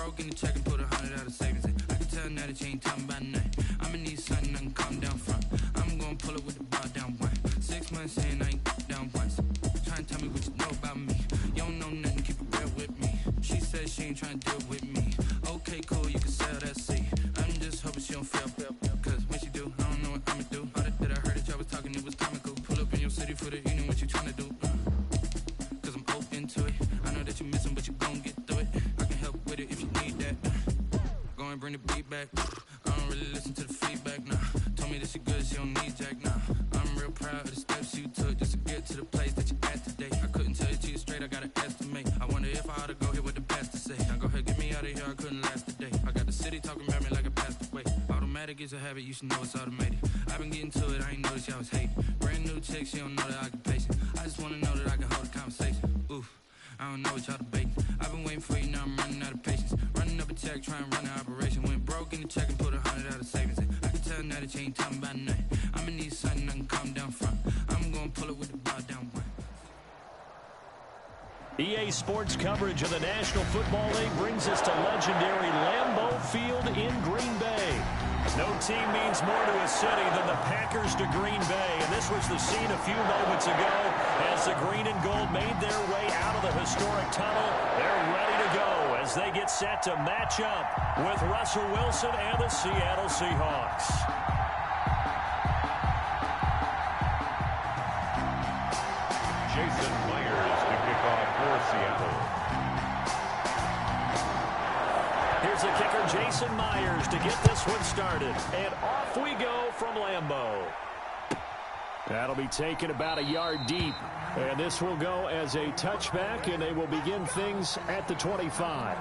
broke in the check and put 100 out of savings in. I can tell now that you ain't talking about nothing. I'ma need something I can calm down from. I'm gonna pull it with the bar down one. 6 months in, I ain't down once. Try and tell me what you know about me. You don't know nothing, keep it real with me. She said she ain't trying to deal with me. Okay, cool, you can sell that seat. I'm just hoping she don't fail. Cause when she do, I don't know what I'ma do. All that I heard that y'all was talking, it was comical. Pull up in your city for the evening, what you trying to do? Cause I'm open to it. I know that you missing, but you gon' get through it. I can help with it if you need that. Go and bring the beat back. I don't really listen to the feedback, nah. Told me that she good, she don't need Jack, nah. I'm real proud of the steps you took just to get to the place that you at today. I couldn't tell you to you straight, I gotta estimate. I wonder if I ought to go here with the pastor say. Now go ahead, get me out of here, I couldn't last a day. I got the city talking about me like a passed away. Automatic is a habit, you should know it's automated. I've been getting to it, I ain't noticed y'all was hating. Brand new chick, she don't know the occupation. I just wanna know that I can hold a conversation. Oof, I don't know what y'all debating. I've been waiting for you, now I'm running out of patience. Running up a check, trying to run an operation. Went broke in the check and put 100 out of savings in. I can tell now that you ain't talking about nothing. I'ma need something I can calm down from. I'm gonna pull it with the bar down one. EA Sports coverage of the National Football League brings us to legendary Lambeau Field in Green Bay. No team means more to a city than the Packers to Green Bay, and this was the scene a few moments ago as the green and gold made their way out of the historic tunnel. They're ready to go as they get set to match up with Russell Wilson and the Seattle Seahawks. Jason Myers to kick off for Seattle. Here's the kicker, Jason Myers, to get this one started. And off we go from Lambeau. That'll be taken about a yard deep. And this will go as a touchback, and they will begin things at the 25.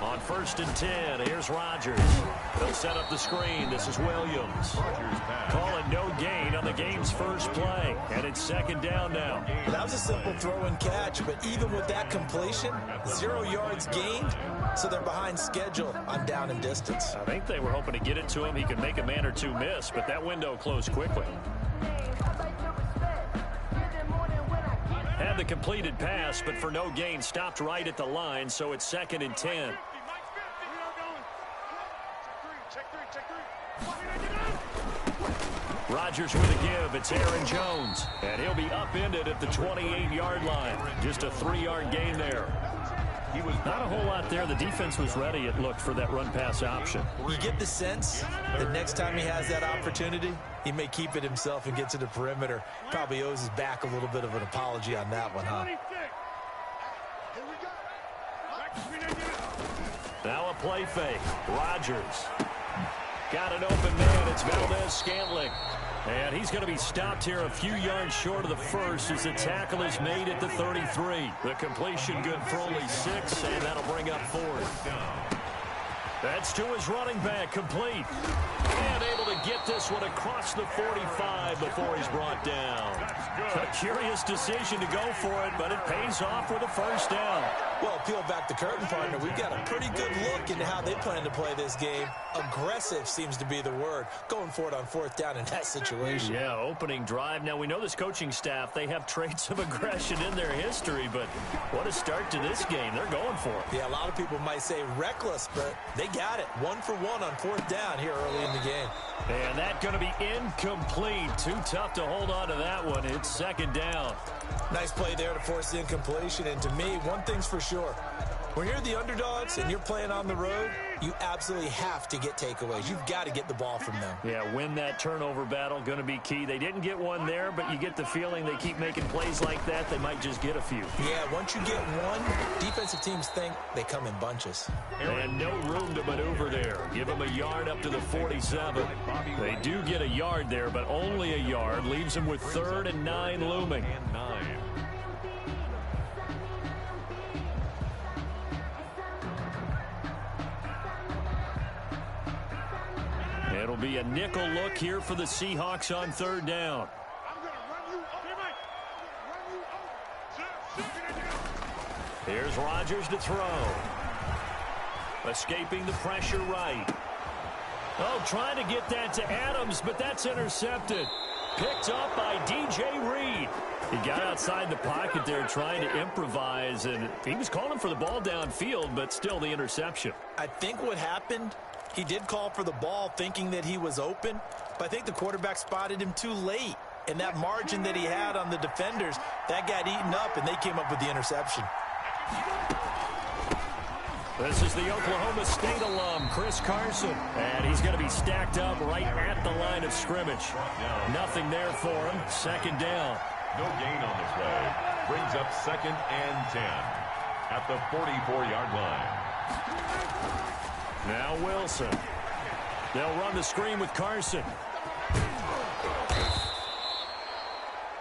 On 1st and 10, here's Rodgers. They'll set up the screen. This is Williams. Calling no gain on the game's first play. And it's 2nd down now. That was a simple throw and catch, but even with that completion, 0 yards gained, so they're behind schedule on down and distance. I think they were hoping to get it to him. He could make a man or two miss, but that window closed quickly. Had the completed pass, but for no gain, stopped right at the line, so it's 2nd and 10. Rodgers with a give. It's Aaron Jones. And he'll be upended at the 28-yard line. Just a 3-yard gain there. Not a whole lot there. The defense was ready, it looked, for that run-pass option. You get the sense that next time he has that opportunity, he may keep it himself and get to the perimeter. Probably owes his back a little bit of an apology on that one, huh? Now a play fake. Rodgers. Got an open man. It's Valdez-Scantling. And he's going to be stopped here a few yards short of the first as the tackle is made at the 33. The completion good for only 6, and that'll bring up 4th. That's to his running back, complete. And able to get this one across the 45 before he's brought down. A curious decision to go for it, but it pays off with a 1st down. Well, peel back the curtain, partner. We've got a pretty good look into how they plan to play this game. Aggressive seems to be the word. Going for it on 4th down in that situation. Yeah, opening drive. Now, we know this coaching staff, they have traits of aggression in their history, but what a start to this game. They're going for it. Yeah, a lot of people might say reckless, but they got it. 1 for 1 on 4th down here early in the game. And that's going to be incomplete. Too tough to hold on to that one. It's 2nd down. Nice play there to force the incompletion. And to me, one thing's for sure. When you're the underdogs and you're playing on the road, you absolutely have to get takeaways. You've got to get the ball from them. Yeah, win that turnover battle, going to be key. They didn't get one there, but you get the feeling they keep making plays like that, they might just get a few. Yeah, once you get one, defensive teams think they come in bunches. And no room to maneuver there. Give them a yard up to the 47. They do get a yard there, but only a yard. Leaves them with 3rd and 9 looming. It'll be a nickel look here for the Seahawks on 3rd down. Here's Rodgers to throw. Escaping the pressure right. Oh, trying to get that to Adams, but that's intercepted. Picked up by D.J. Reed. He got outside the pocket there trying to improvise, and he was calling for the ball downfield, but still the interception. I think what happened, he did call for the ball thinking that he was open, but I think the quarterback spotted him too late. And that margin that he had on the defenders, that got eaten up, and they came up with the interception. This is the Oklahoma State alum, Chris Carson. And he's going to be stacked up right at the line of scrimmage. Nothing there for him. 2nd down. No gain on the play. Brings up 2nd and 10 at the 44-yard line. Now Wilson. They'll run the screen with Carson.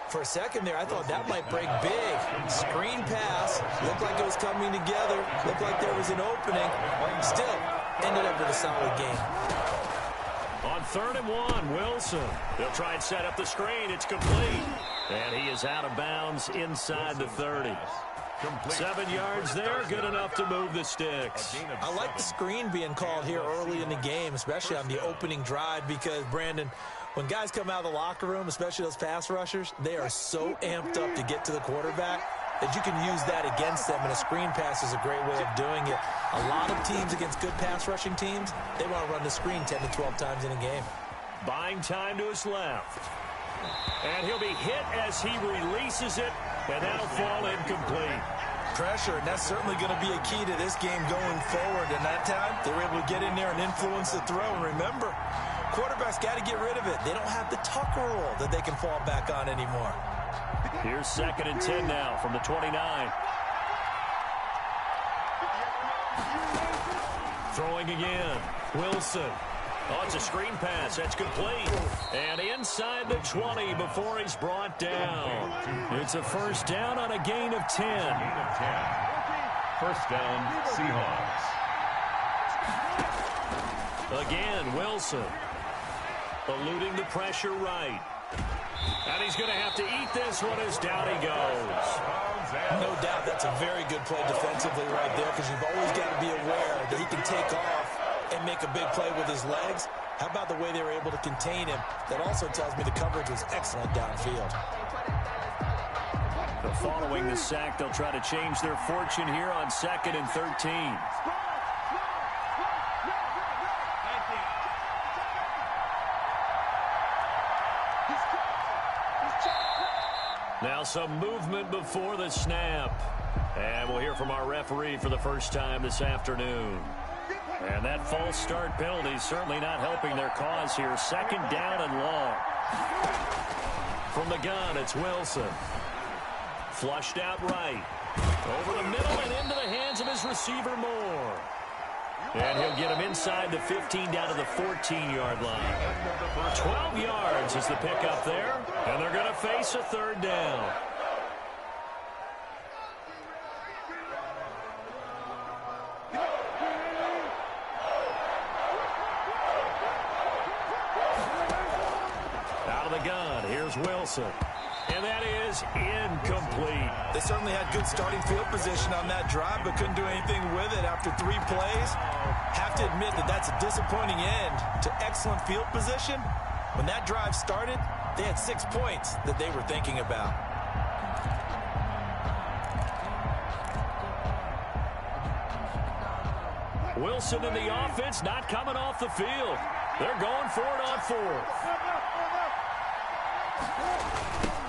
For a second there, I thought that might break big. Screen pass. Looked like it was coming together. Looked like there was an opening. Still, ended up with a solid game. On 3rd and 1, Wilson. They'll try and set up the screen. It's complete. And he is out of bounds inside the 30. 7 yards there, good enough to move the sticks. I like the screen being called here early in the game, especially on the opening drive, because, Brandon, when guys come out of the locker room, especially those pass rushers, they are so amped up to get to the quarterback that you can use that against them, and a screen pass is a great way of doing it. A lot of teams against good pass rushing teams, they want to run the screen 10 to 12 times in a game. Buying time to his left. And he'll be hit as he releases it, and that'll fall incomplete. Pressure, and that's certainly going to be a key to this game going forward. And that time, they were able to get in there and influence the throw. And remember, quarterbacks got to get rid of it. They don't have the Tucker rule that they can fall back on anymore. Here's 2nd and 10 now from the 29. Throwing again. Wilson. Oh, it's a screen pass. That's complete. And inside the 20 before he's brought down. It's a 1st down on a gain of 10. Gain of 10. 1st down, Seahawks. Again, Wilson. Eluding the pressure right. And he's going to have to eat this one as down he goes. No doubt that's a very good play defensively right there, because you've always got to be aware that he can take off and make a big play with his legs. How about the way they were able to contain him? That also tells me the coverage was excellent downfield. But following the sack, they'll try to change their fortune here on 2nd and 13. Now some movement before the snap. And we'll hear from our referee for the first time this afternoon. And that false start penalty is certainly not helping their cause here. 2nd down and long. From the gun, it's Wilson. Flushed out right. Over the middle and into the hands of his receiver, Moore. And he'll get him inside the 15 down to the 14-yard line. 12 yards is the pickup there. And they're going to face a 3rd down. Out of the gun, here's Wilson. And that is incomplete. They certainly had good starting field position on that drive, but couldn't do anything with it after 3 plays. Have to admit that that's a disappointing end to excellent field position. When that drive started, they had 6 points that they were thinking about. Wilson in the offense not coming off the field. They're going for it on 4th.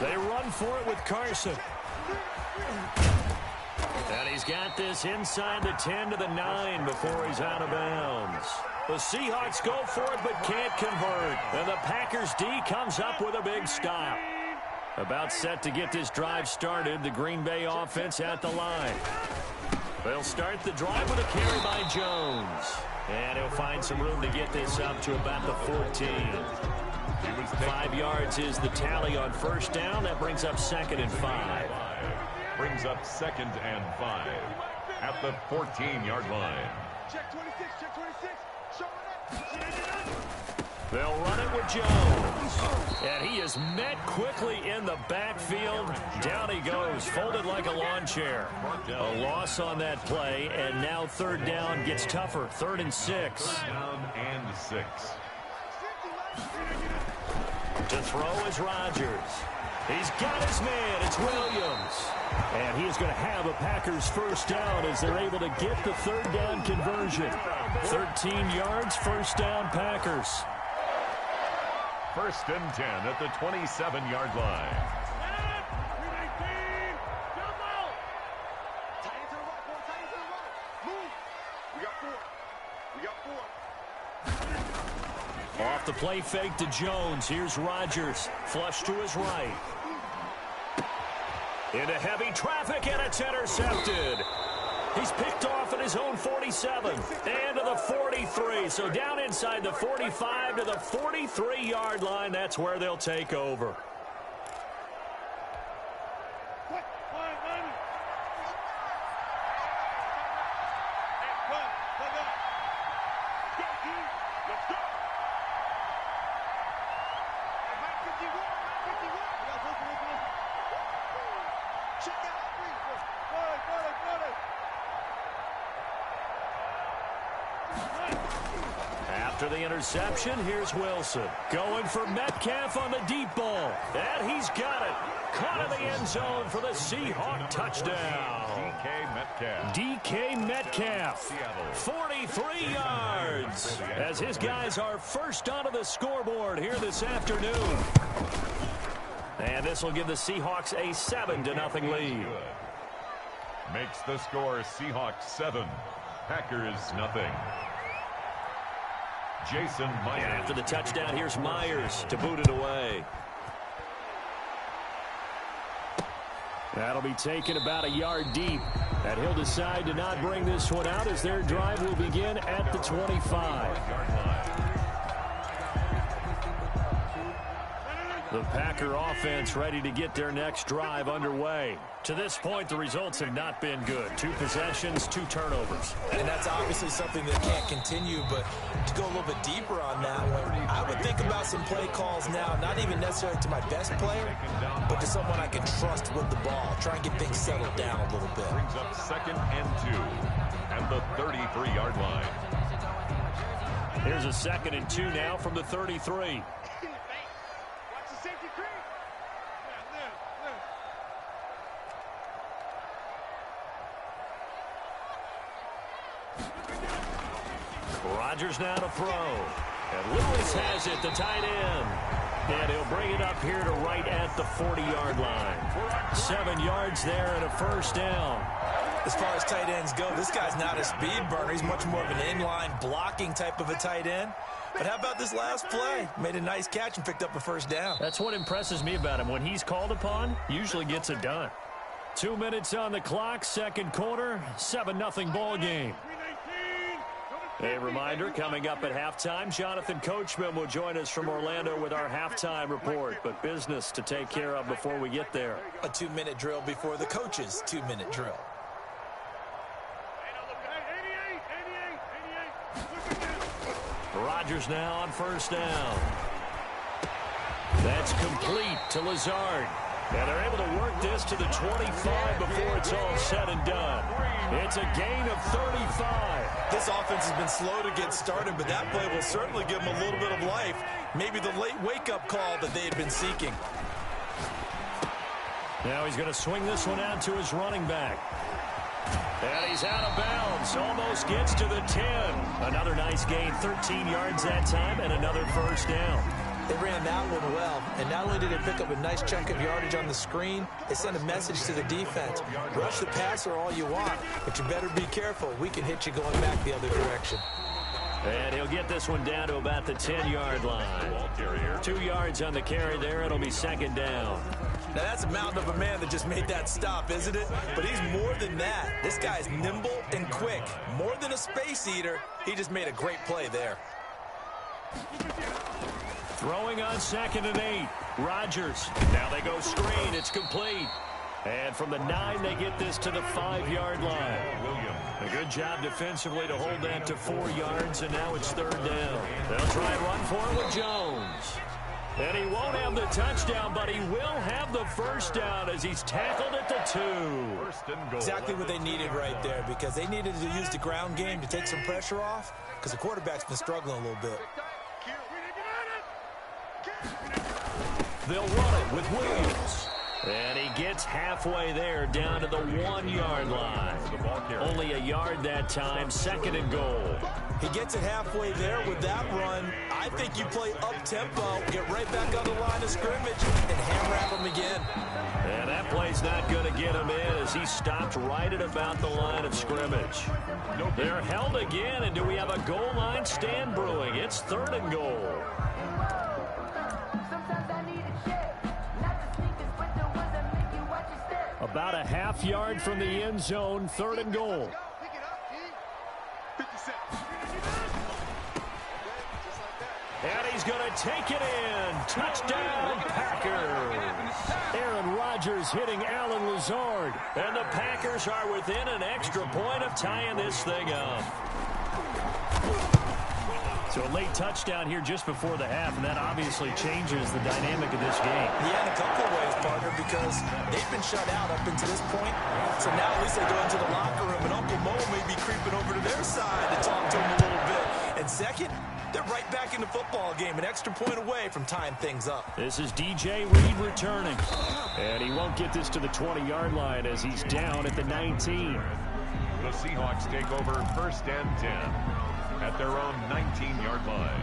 They run for it with Carson. And he's got this inside the 10 to the 9 before he's out of bounds. The Seahawks go for it but can't convert. And the Packers D comes up with a big stop. About set to get this drive started, the Green Bay offense at the line. They'll start the drive with a carry by Jones. And he'll find some room to get this up to about the 14. 5 yards is the tally on first down. That brings up 2nd and 5. Brings up 2nd and 5 at the 14-yard line. Check 26, check 26. They'll run it with Jones. And he is met quickly in the backfield. Down he goes, folded like a lawn chair. A loss on that play, and now 3rd down gets tougher. 3rd and 6. Down and 6. To throw is Rodgers. He's got his man. It's Williams. And he is going to have a Packers first down as they're able to get the 3rd down conversion. 13 yards, first down Packers. 1st and 10 at the 27-yard line. Off the play fake to Jones. Here's Rodgers. Flush to his right. Into heavy traffic, and it's intercepted. He's picked off at his own 47 and to the 43. So down inside the 45 to the 43-yard line. That's where they'll take over. After the interception, here's Wilson. Going for Metcalf on the deep ball. And he's got it. Caught in the end zone for the Seahawk touchdown. DK Metcalf. 43 yards. As his guys are first onto the scoreboard here this afternoon. And this will give the Seahawks a 7-0 lead. Makes the score Seahawks 7, Packers nothing. Jason Myers. After the touchdown, here's Myers to boot it away. That'll be taken about a yard deep. And he'll decide to not bring this one out as their drive will begin at the 25. The Packer offense ready to get their next drive underway. To this point, the results have not been good. 2 possessions, 2 turnovers. And that's obviously something that can't continue, but to go a little bit deeper on that one, I would think about some play calls now, not even necessarily to my best player, but to someone I can trust with the ball. Try and get things settled down a little bit. Brings up 2nd and 2 at the 33-yard line. Here's a 2nd and 2 now from the 33. Rodgers now to throw. And Lewis has it, the tight end. And he'll bring it up here to right at the 40-yard line. 7 yards there and a first down. As far as tight ends go, this guy's not a speed burner. He's much more of an inline blocking type of a tight end. But how about this last play? Made a nice catch and picked up a first down. That's what impresses me about him. When he's called upon, usually gets it done. 2 minutes on the clock, 2nd quarter, 7-0 ball game. A reminder, coming up at halftime, Jonathan Coachman will join us from Orlando with our halftime report. But business to take care of before we get there. A 2-minute drill before the coach's 2-minute drill. Rodgers now on first down. That's complete to Lazard. And they're able to work this to the 25 before it's all said and done. It's a gain of 35. This offense has been slow to get started, but that play will certainly give them a little bit of life. Maybe the late wake-up call that they had been seeking. Now he's going to swing this one out to his running back. And he's out of bounds. Almost gets to the 10. Another nice gain, 13 yards that time, and another first down. They ran that one well, and not only did they pick up a nice chunk of yardage on the screen, they sent a message to the defense. Rush the passer all you want, but you better be careful. We can hit you going back the other direction. And he'll get this one down to about the 10-yard line. 2 yards on the carry there. It'll be second down. Now, that's a mountain of a man that just made that stop, isn't it? But he's more than that. This guy's nimble and quick. More than a space eater, he just made a great play there. Throwing on 2nd and 8. Rodgers. Now they go screen. It's complete. And from the 9, they get this to the 5-yard line. A good job defensively to hold that to 4 yards, and now it's 3rd down. They'll try and run for it with Jones. And he won't have the touchdown, but he will have the first down as he's tackled at the 2. Exactly what they needed right there, because they needed to use the ground game to take some pressure off, because the quarterback's been struggling a little bit. They'll run it with Williams. And he gets halfway there, down to the 1-yard line. Only a yard that time, 2nd and goal. He gets it halfway there with that run. I think you play up-tempo, get right back on the line of scrimmage, and ham-wrap him again. And that play's not going to get him in as he stopped right at about the line of scrimmage. They're held again, and do we have a goal line stand brewing? It's 3rd and goal. About a half yard from the end zone, 3rd and goal. And he's going to take it in. Touchdown, Packers. Aaron Rodgers hitting Allen Lazard. And the Packers are within an extra point of tying this thing up. So a late touchdown here just before the half, and that obviously changes the dynamic of this game. Yeah, in a couple of ways, partner, because they've been shut out up until this point. So now at least they go into the locker room, and Uncle Mo may be creeping over to their side to talk to him a little bit. And second, they're right back in the football game, an extra point away from tying things up. This is DJ Reed returning. And he won't get this to the 20-yard line as he's down at the 19. The Seahawks take over 1st and 10. At their own 19-yard line.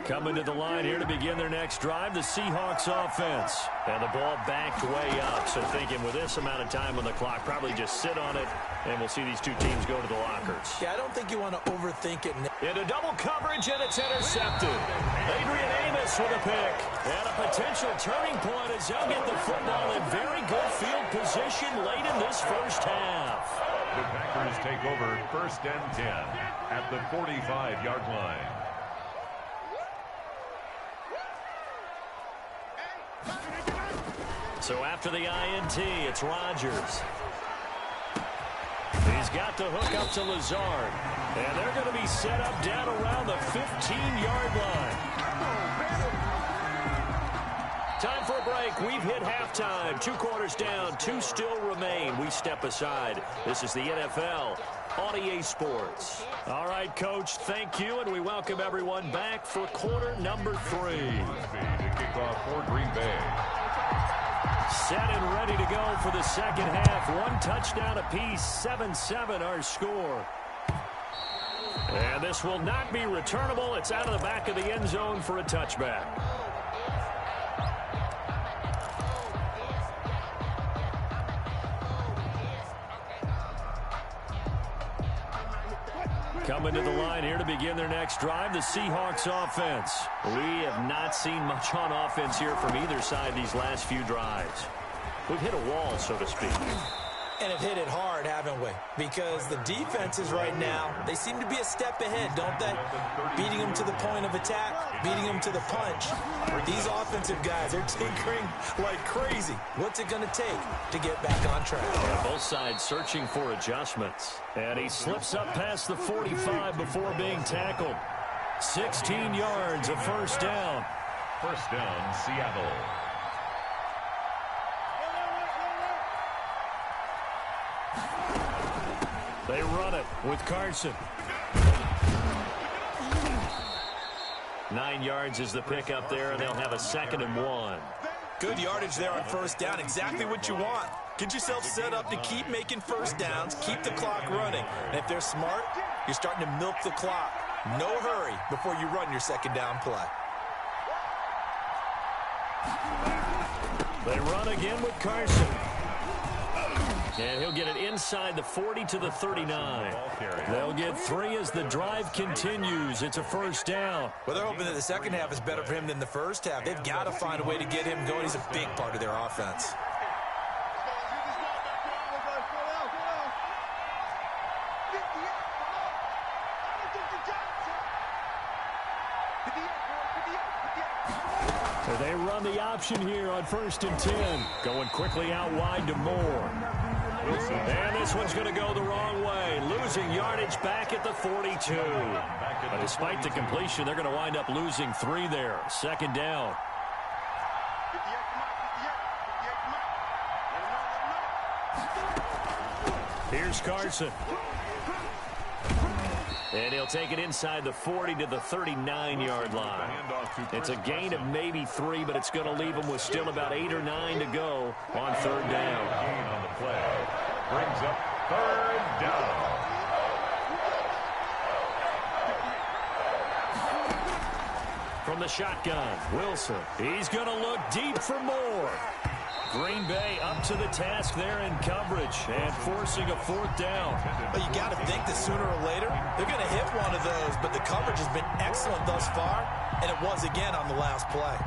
Coming to the line here to begin their next drive, the Seahawks offense. And the ball backed way up. So thinking with this amount of time on the clock, probably just sit on it, and we'll see these two teams go to the lockers. Yeah, I don't think you want to overthink it. Into double coverage, and it's intercepted. Adrian Amos with a pick. And a potential turning point as they'll get the football in very good field position late in this first half. The Packers take over 1st and 10 at the 45-yard line. So after the INT, it's Rodgers. He's got the hook up to Lazard. And they're going to be set up down around the 15-yard line. Time for a break. We've hit halftime. 2 quarters down. 2 still remain. We step aside. This is the NFL on EA Sports. All right, Coach, thank you, and we welcome everyone back for quarter number 3. To kick off for Green Bay. Set and ready to go for the second half. 1 touchdown apiece, 7-7 our score. And this will not be returnable. It's out of the back of the end zone for a touchback. Coming to the line here to begin their next drive, the Seahawks offense. We have not seen much on offense here from either side these last few drives. We've hit a wall, so to speak. And have hit it hard, haven't we? Because the defenses right now, they seem to be a step ahead, don't they? Beating them to the point of attack, beating them to the punch. These offensive guys are tinkering like crazy. What's it going to take to get back on track? Yeah, both sides searching for adjustments. And he slips up past the 45 before being tackled. 16 yards, a first down. First down, Seattle. They run it with Carson. 9 yards is the pickup there, and they'll have a 2nd and 1. Good yardage there on first down. Exactly what you want. Get yourself set up to keep making first downs, keep the clock running. And if they're smart, you're starting to milk the clock. No hurry before you run your second down play. They run again with Carson. And he'll get it inside the 40 to the 39. They'll get 3 as the drive continues. It's a first down. Well, they're hoping that the second half is better for him than the first half. They've got to find a way to get him going. He's a big part of their offense. They run the option here on 1st and 10. Going quickly out wide to Moore. And this one's going to go the wrong way. Losing yardage back at the 42. But despite the completion, they're going to wind up losing 3 there. Second down. Here's Carson. And he'll take it inside the 40 to the 39-yard line. It's a gain of maybe 3, but it's going to leave them with still about 8 or 9 to go on 3rd down. Gain on the play. Brings up 3rd down. From the shotgun, Wilson. He's going to look deep for more. Green Bay up to the task there in coverage and forcing a 4th down. But you got to think that sooner or later they're going to hit one of those, but the coverage has been excellent thus far, and it was again on the last play.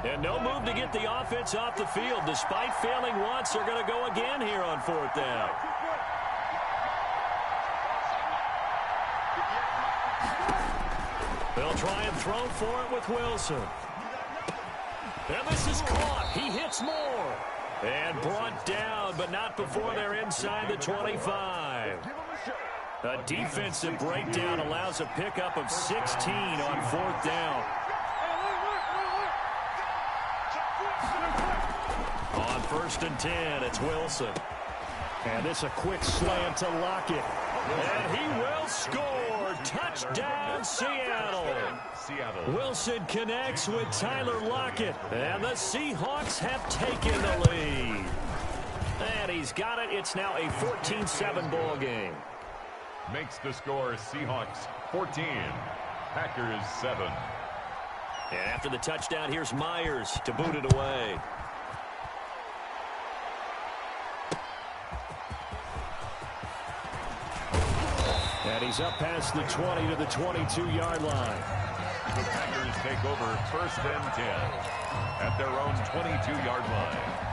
And no move to get the offense off the field. Despite failing once, they're going to go again here on 4th down. They'll try and throw for it with Wilson. And this is caught. He hits more. And brought down, but not before they're inside the 25. A defensive breakdown allows a pickup of 16 on 4th down. On 1st and 10, it's Wilson. And this a quick slant to Lockett. And he will score. Touchdown, Seattle. Wilson connects with Tyler Lockett. And the Seahawks have taken the lead. And he's got it. It's now a 14-7 ball game. Makes the score Seahawks 14, Packers 7. And after the touchdown, here's Myers to boot it away. And he's up past the 20 to the 22-yard line. The Packers take over 1st and 10 at their own 22-yard line.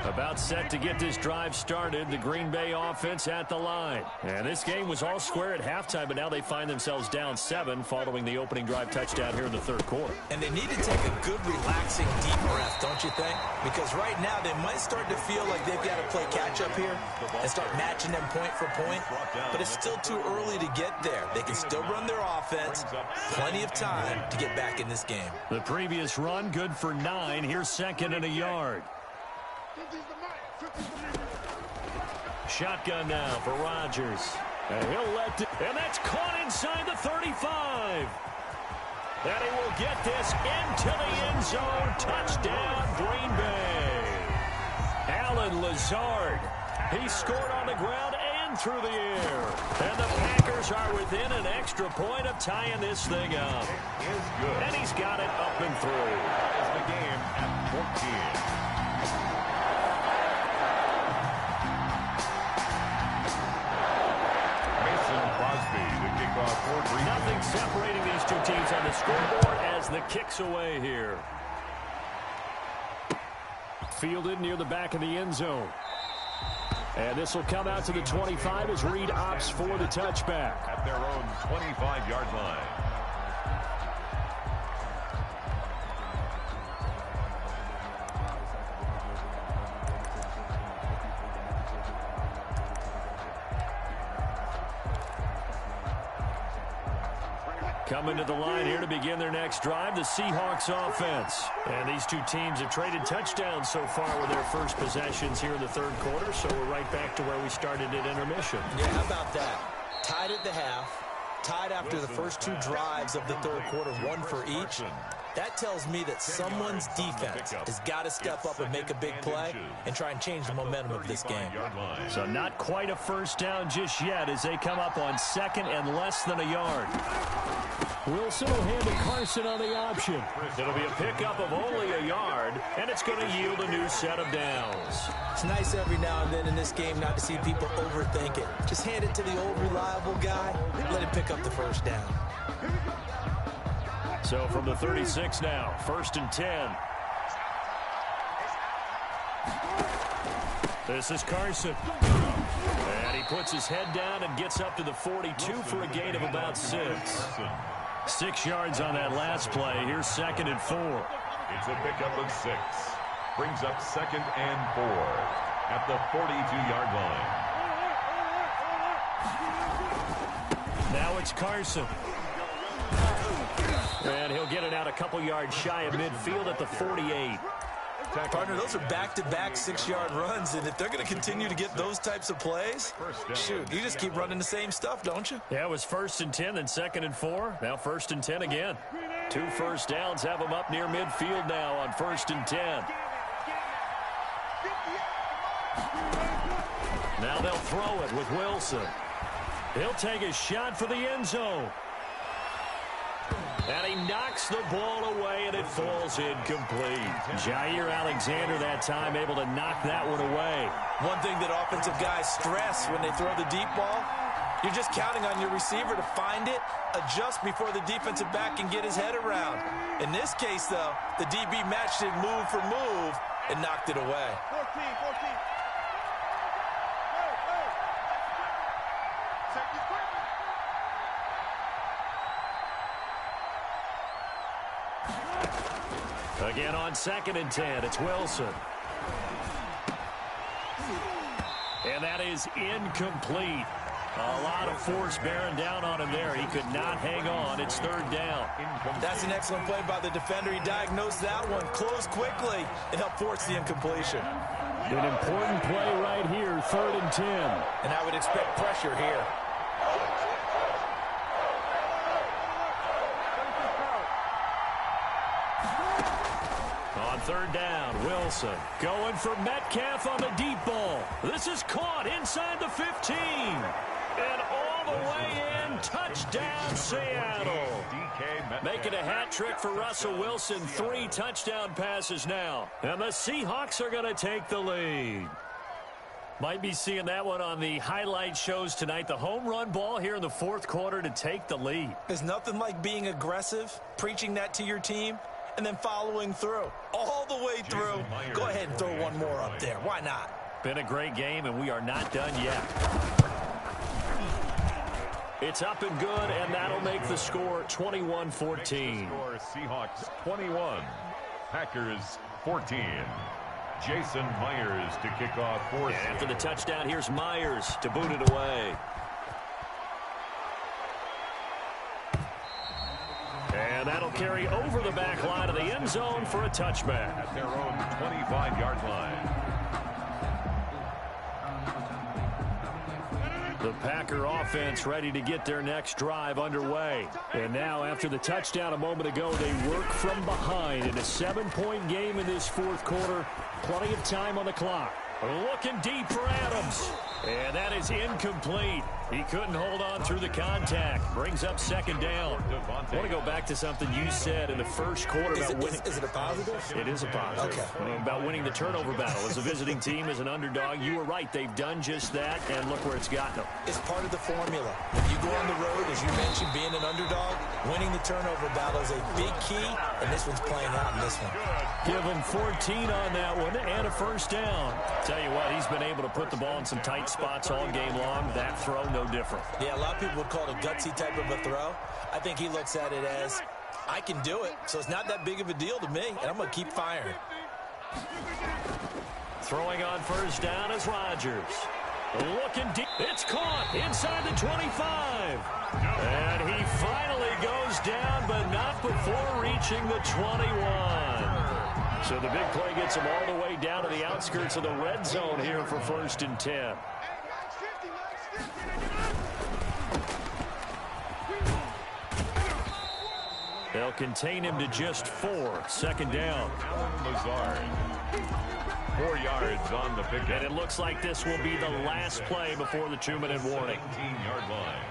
About set to get this drive started. The Green Bay offense at the line. And this game was all square at halftime, but now they find themselves down 7 following the opening drive touchdown here in the 3rd quarter. And they need to take a good, relaxing, deep breath, don't you think? Because right now they might start to feel like they've got to play catch-up here and start matching them point for point. But it's still too early to get there. They can still run their offense. Plenty of time to get back in this game. The previous run, good for 9. Here's 2nd and a yard. Shotgun now for Rodgers. And he'll let it, and that's caught inside the 35. And he will get this into the end zone. Touchdown, Green Bay. Allen Lazard. He scored on the ground and through the air. And the Packers are within an extra point of tying this thing up. And he's got it up and through. Ties the game at 14. Nothing separating these two teams on the scoreboard as the kick's away here. Fielded near the back of the end zone. And this will come out to the 25 as Reed opts for the touchback. At their own 25-yard line. Coming to the line here to begin their next drive, the Seahawks offense. And these two teams have traded touchdowns so far with their first possessions here in the third quarter, so we're right back to where we started at intermission. Yeah, how about that? Tied at the half, tied after the first two drives of the third quarter, one for each. That tells me that someone's defense has got to step up and make a big play and try and change the momentum of this game. So not quite a first down just yet as they come up on second and less than a yard. Wilson will hand to Carson on the option. It'll be a pickup of only a yard, and it's going to yield a new set of downs. It's nice every now and then in this game not to see people overthink it. Just hand it to the old reliable guy, let him pick up the first down. So from the 36 now, 1st and 10. This is Carson. And he puts his head down and gets up to the 42 for a gain of about 6. 6 yards on that last play. Here's 2nd and 4. It's a pickup of 6. Brings up 2nd and 4 at the 42-yard line. Now it's Carson. And he'll get it out a couple yards shy of midfield at the 48. Partner, those are back-to-back 6-yard runs, and if they're going to continue to get those types of plays, shoot, you just keep running the same stuff, don't you? Yeah, it was 1st and 10, then 2nd and 4. Now 1st and 10 again. 2 first downs have them up near midfield now on 1st and 10. Now they'll throw it with Wilson. He'll take a shot for the end zone. And he knocks the ball away, and it falls incomplete. Jair Alexander that time able to knock that one away. One thing that offensive guys stress when they throw the deep ball, you're just counting on your receiver to find it, adjust before the defensive back can get his head around. In this case, though, the DB matched it move for move and knocked it away. 14. Again on 2nd and 10, it's Wilson. And that is incomplete. A lot of force bearing down on him there. He could not hang on. It's 3rd down. That's an excellent play by the defender. He diagnosed that one, closed quickly, and helped force the incompletion. An important play right here, 3rd and 10. And I would expect pressure here. On 3rd down, Wilson going for Metcalf on the deep ball. This is caught inside the 15. And all the way in, touchdown Seattle. Making a hat trick for Russell Wilson. 3 touchdown passes now. And the Seahawks are going to take the lead. Might be seeing that one on the highlight shows tonight. The home run ball here in the 4th quarter to take the lead. There's nothing like being aggressive, preaching that to your team, and then following through. All the way through. Go ahead and throw one more up there. Why not? Been a great game, and we are not done yet. It's up and good, and that'll make the score 21-14. Seahawks 21, Packers 14. Jason Myers to kick off for. And after the touchdown, here's Myers to boot it away. And that'll carry over the back line of the end zone for a touchback. At their own 25-yard line. The Packer offense ready to get their next drive underway. And now, after the touchdown a moment ago, they work from behind in a 7-point game in this 4th quarter. Plenty of time on the clock. Looking deep for Adams. And that is incomplete. He couldn't hold on through the contact. Brings up 2nd down. I want to go back to something you said in the first quarter about winning. Is it a positive? It is a positive. Okay. About winning the turnover battle. As a visiting team, as an underdog, you were right. They've done just that, and look where it's gotten them. It's part of the formula. When you go on the road, as you mentioned, being an underdog, winning the turnover battle is a big key, and this one's playing out in this one. Give him 14 on that one and a first down. Tell you what, he's been able to put the ball in some tight spots all game long. That throw, no different. Yeah, a lot of people would call it a gutsy type of a throw. I think he looks at it as, I can do it, so it's not that big of a deal to me, and I'm going to keep firing. Throwing on first down is Rodgers. Looking deep. It's caught inside the 25. And he finally goes down, but not before reaching the 21. So the big play gets him all the way down to the outskirts of the red zone here for 1st and 10. They'll contain him to just 4. 2nd down. Allen Lazard. 4 yards on the pickup. And it looks like this will be the last play before the 2-minute warning. 17-yard line.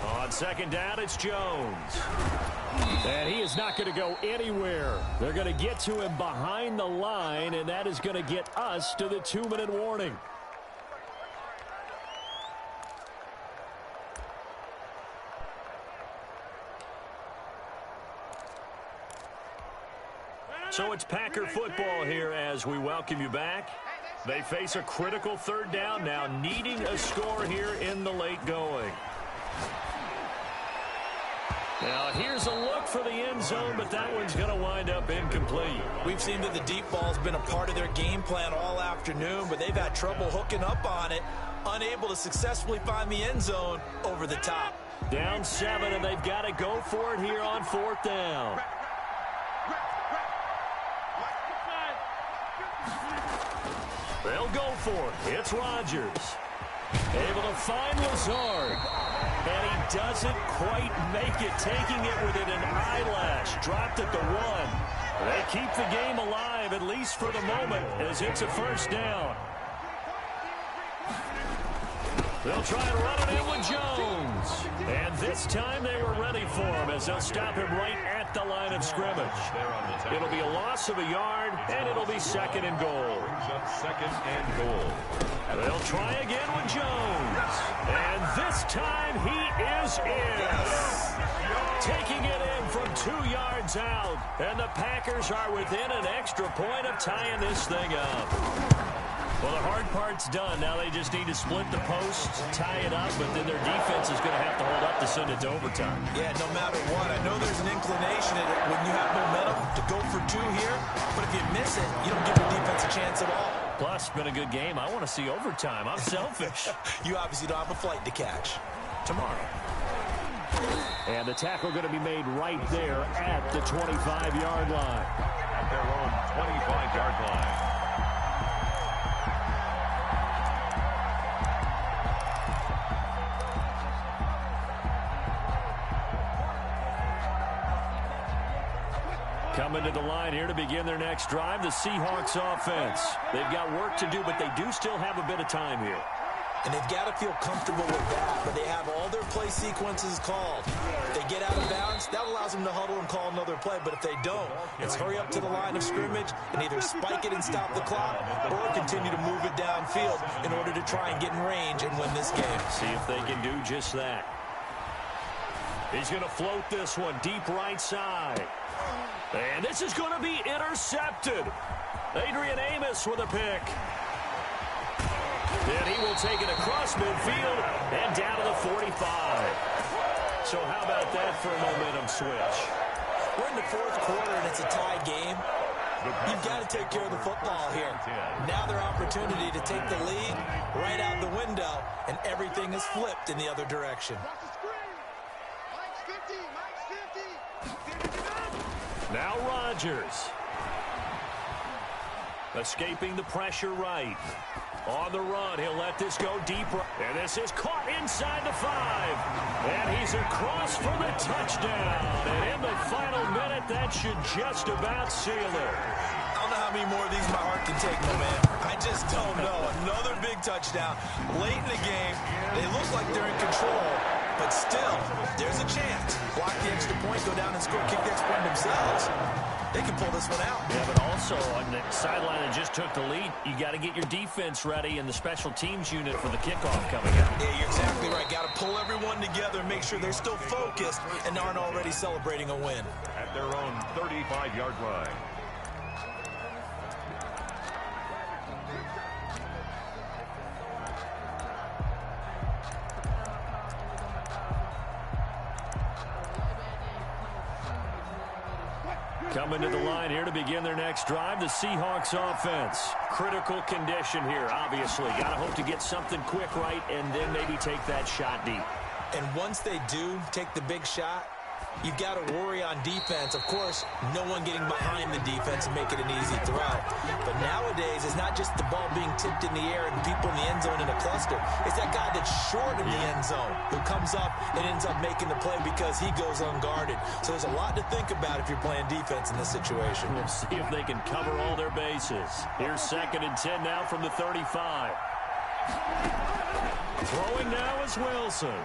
On 2nd down, it's Jones. And he is not going to go anywhere. They're going to get to him behind the line, and that is going to get us to the 2-minute warning. So it's Packer football here as we welcome you back. They face a critical 3rd down now, needing a score here in the late going. Now here's a look for the end zone, but that one's going to wind up incomplete. We've seen that the deep ball's been a part of their game plan all afternoon, but they've had trouble hooking up on it, unable to successfully find the end zone over the top. Down 7, and they've got to go for it here on 4th down. They'll go for it. It's Rodgers. Able to find Lazard. And he doesn't quite make it, taking it within an eyelash. Dropped at the 1. They keep the game alive, at least for the moment, as it's a 1st down. They'll try and run it in with Jones. And this time they were ready for him as they'll stop him right at the line of scrimmage. It'll be a loss of a yard, and it'll be 2nd and goal. 2nd and goal. They'll try again with Jones. And this time he is in. Taking it in from 2 yards out. And the Packers are within an extra point of tying this thing up. Well, the hard part's done. Now they just need to split the post, tie it up, but then their defense is going to have to hold up to send it to overtime. Yeah, no matter what. I know there's an inclination in it when you have momentum to go for 2 here, but if you miss it, you don't give your defense a chance at all. Plus, it's been a good game. I want to see overtime. I'm selfish. You obviously don't have a flight to catch. Tomorrow. And the tackle going to be made right there at the 25-yard line. At their own 25-yard line. Coming to the line here to begin their next drive, the Seahawks offense. They've got work to do, but they do still have a bit of time here. And they've got to feel comfortable with that, but they have all their play sequences called. If they get out of bounds, that allows them to huddle and call another play, but if they don't, it's hurry up to the line of scrimmage and either spike it and stop the clock or continue to move it downfield in order to try and get in range and win this game. See if they can do just that. He's going to float this one deep right side. And this is going to be intercepted. Adrian Amos with a pick. Then he will take it across midfield and down to the 45. So how about that for a momentum switch? We're in the 4th quarter and it's a tie game. You've got to take care of the football here. Now their opportunity to take the lead right out the window, and everything is flipped in the other direction. Now Rodgers. Escaping the pressure right. On the run, he'll let this go deeper. And this is caught inside the 5. And he's across for the touchdown. And in the final minute, that should just about seal it. I don't know how many more of these my heart can take, my man. I just don't know. Another big touchdown. Late in the game, they look like they're in control. But still, there's a chance. Block the extra point, go down and score, kick the extra point themselves. They can pull this one out. Yeah, but also on the sideline that just took the lead, you got to get your defense ready and the special teams unit for the kickoff coming up. Yeah, you're exactly right. Got to pull everyone together and make sure they're still focused and aren't already celebrating a win. At their own 35-yard line. Coming to the line here to begin their next drive, the Seahawks offense. Critical condition here, obviously. Got to hope to get something quick right and then maybe take that shot deep. And once they do take the big shot, you've got to worry on defense. Of course, no one getting behind the defense and making an easy throw. But nowadays, it's not just the ball being tipped in the air and people in the end zone in a cluster. It's that guy that's short of the end zone who comes up and ends up making the play because he goes unguarded. So there's a lot to think about if you're playing defense in this situation. We'll see if they can cover all their bases. Here's 2nd and 10 now from the 35. Throwing now is Wilson.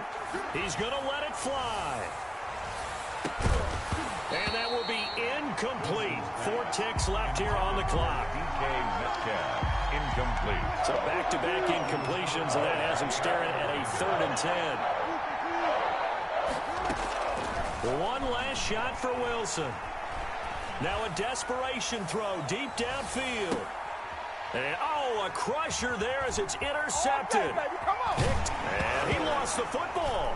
He's going to let it fly. And that will be incomplete. 4 ticks left here on the clock. DK Metcalf, incomplete. So back-to-back incompletions, and that has him staring at a 3rd and 10. One last shot for Wilson. Now a desperation throw deep downfield. And, a crusher there as it's intercepted. Picked, and he lost the football.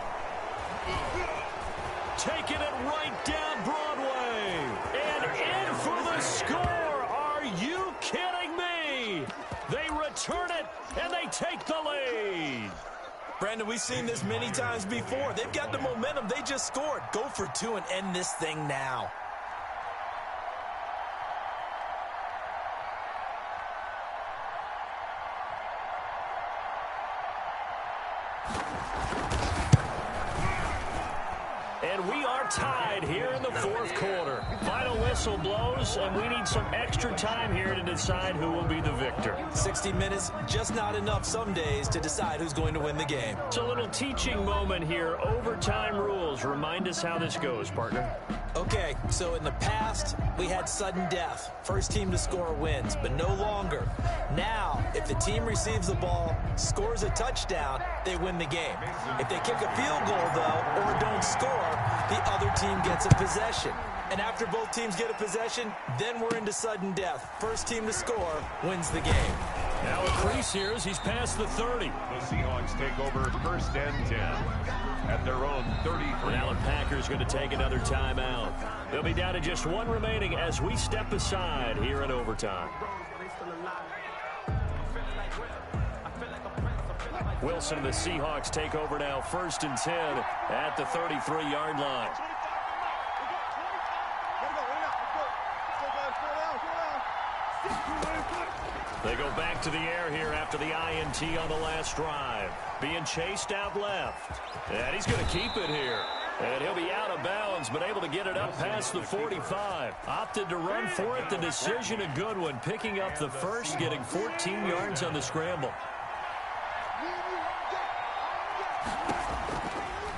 Taking it right down Broadway. And in for the score. Are you kidding me? They return it, and they take the lead. Brandon, we've seen this many times before. They've got the momentum. They just scored. Go for 2 and end this thing now. And we are tied here in the 4th quarter. Final whistle blows, and we need some extra time here to decide who will be the victor. 60 minutes, just not enough some days to decide who's going to win the game. It's a little teaching moment here. Overtime rules. Remind us how this goes, partner. Okay, so in the past, we had sudden death. First team to score wins, but no longer. Now, if the team receives the ball, scores a touchdown, they win the game. If they kick a field goal, though, or don't score, the other team gets a possession. And after both teams get a possession, then we're into sudden death. First team to score wins the game. Now a crease here as he's past the 30. The Seahawks take over 1st and 10 at their own 33. Now the Packers going to take another timeout. They'll be down to just 1 remaining as we step aside here in overtime. Wilson and the Seahawks take over now 1st and 10 at the 33-yard line. They go back to the air here after the INT on the last drive. Being chased out left. And he's going to keep it here. And he'll be out of bounds, but able to get it up past the 45. Opted to run for it. The decision a good one. Picking up the first, getting 14 yards on the scramble.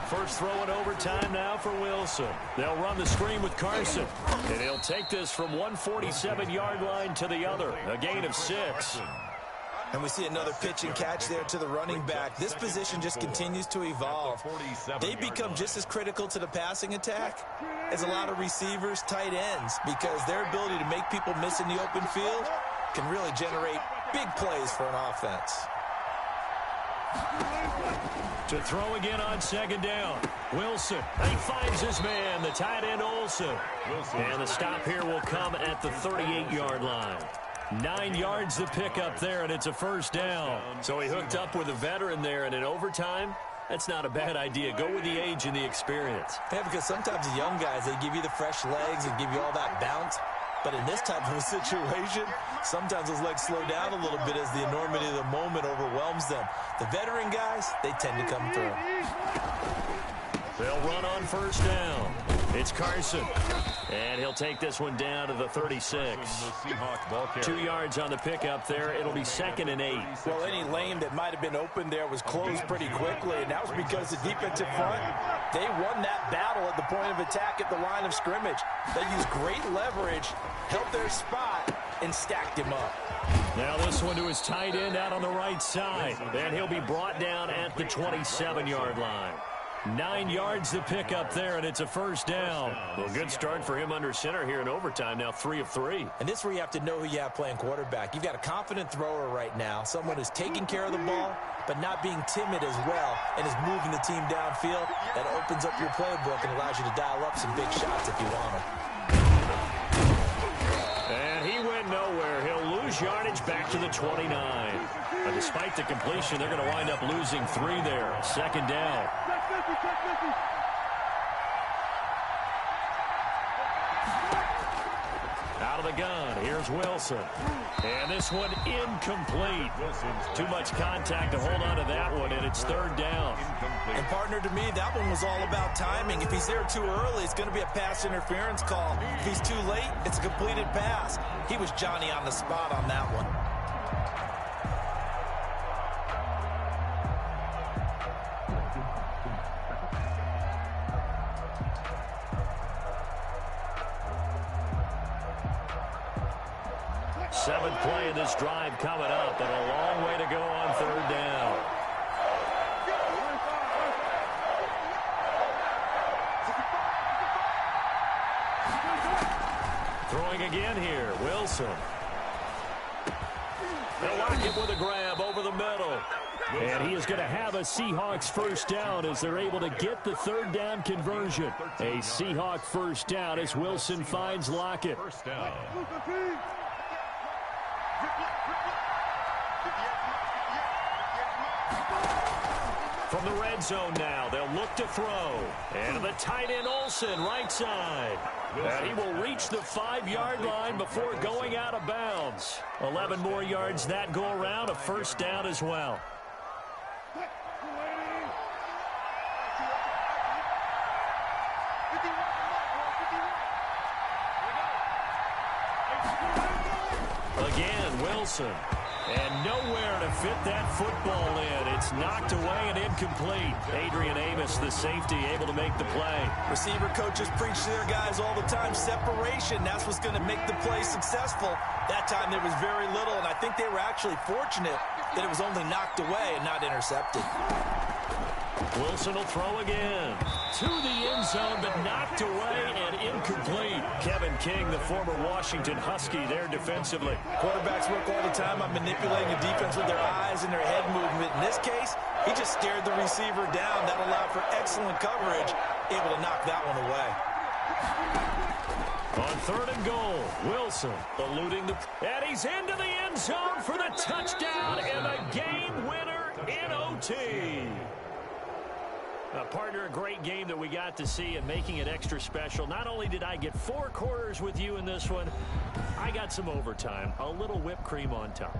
First throw in overtime now for Wilson. They'll run the screen with Carson. And he'll take this from 147-yard line to the other. A gain of 6. And we see another pitch and catch there to the running back. This position just continues to evolve. They become just as critical to the passing attack as a lot of receivers, tight ends, because their ability to make people miss in the open field can really generate big plays for an offense. To throw again on 2nd down. Wilson. He finds his man, the tight end Olsen. And the stop here will come at the 38-yard line. 9 yards to pick up there, and it's a 1st down. So he hooked up with a veteran there, and in overtime, that's not a bad idea. Go with the age and the experience. Yeah, because sometimes the young guys, they give you the fresh legs and give you all that bounce. But in this type of a situation, sometimes those legs slow down a little bit as the enormity of the moment overwhelms them. The veteran guys, they tend to come through. They'll run on 1st down. It's Carson. And he'll take this one down to the 36. 2 yards on the pickup there. It'll be 2nd and 8. Well, any lane that might have been open there was closed pretty quickly, and that was because the defensive front, they won that battle at the point of attack at the line of scrimmage. They used great leverage, held their spot, and stacked him up. Now this one to his tight end out on the right side. And he'll be brought down at the 27-yard line. 9 yards to pick up there, and it's a 1st down. Well, good start for him under center here in overtime. Now 3 of 3. And this is where you have to know who you have playing quarterback. You've got a confident thrower right now, someone who's taking care of the ball, but not being timid as well, and is moving the team downfield. That opens up your playbook and allows you to dial up some big shots if you want them. lose yardage back to the 29. But despite the completion, they're going to wind up losing 3 there. Second down. Out of the gun, here's Wilson. And this one incomplete. Too much contact to hold on to that one, and it's third down. And partner, to me, that one was all about timing. If he's there too early, it's going to be a pass interference call. If he's too late, it's a completed pass. He was Johnny on the spot on that one. Seventh play of this drive coming up, and a long way to go on third down. Throwing again here, Wilson. They'll lock it with a grab over the middle. And he is going to have a Seahawks first down as they're able to get the third down conversion. A Seahawk first down as Wilson finds Lockett. First down. From the red zone now, they'll look to throw. And the tight end Olsen, right side. And he will reach the 5-yard line before going out of bounds. 11 more yards that go around, a first down as well. Again, Wilson. And nowhere to fit that football in. It's knocked away and incomplete. Adrian Amos, the safety, able to make the play. Receiver coaches preach to their guys all the time. Separation, that's what's going to make the play successful. That time there was very little, and I think they were actually fortunate that it was only knocked away and not intercepted. Wilson will throw again. To the end zone, but knocked away and incomplete. Kevin King, the former Washington Husky, there defensively. Quarterbacks work all the time on manipulating the defense with their eyes and their head movement. In this case, he just stared the receiver down. That allowed for excellent coverage, able to knock that one away. On third and goal, Wilson eluding the... And he's into the end zone for the touchdown and a game winner in OT. Partner, a great game that we got to see and making it extra special. Not only did I get 4 quarters with you in this one, I got some overtime, a little whipped cream on top.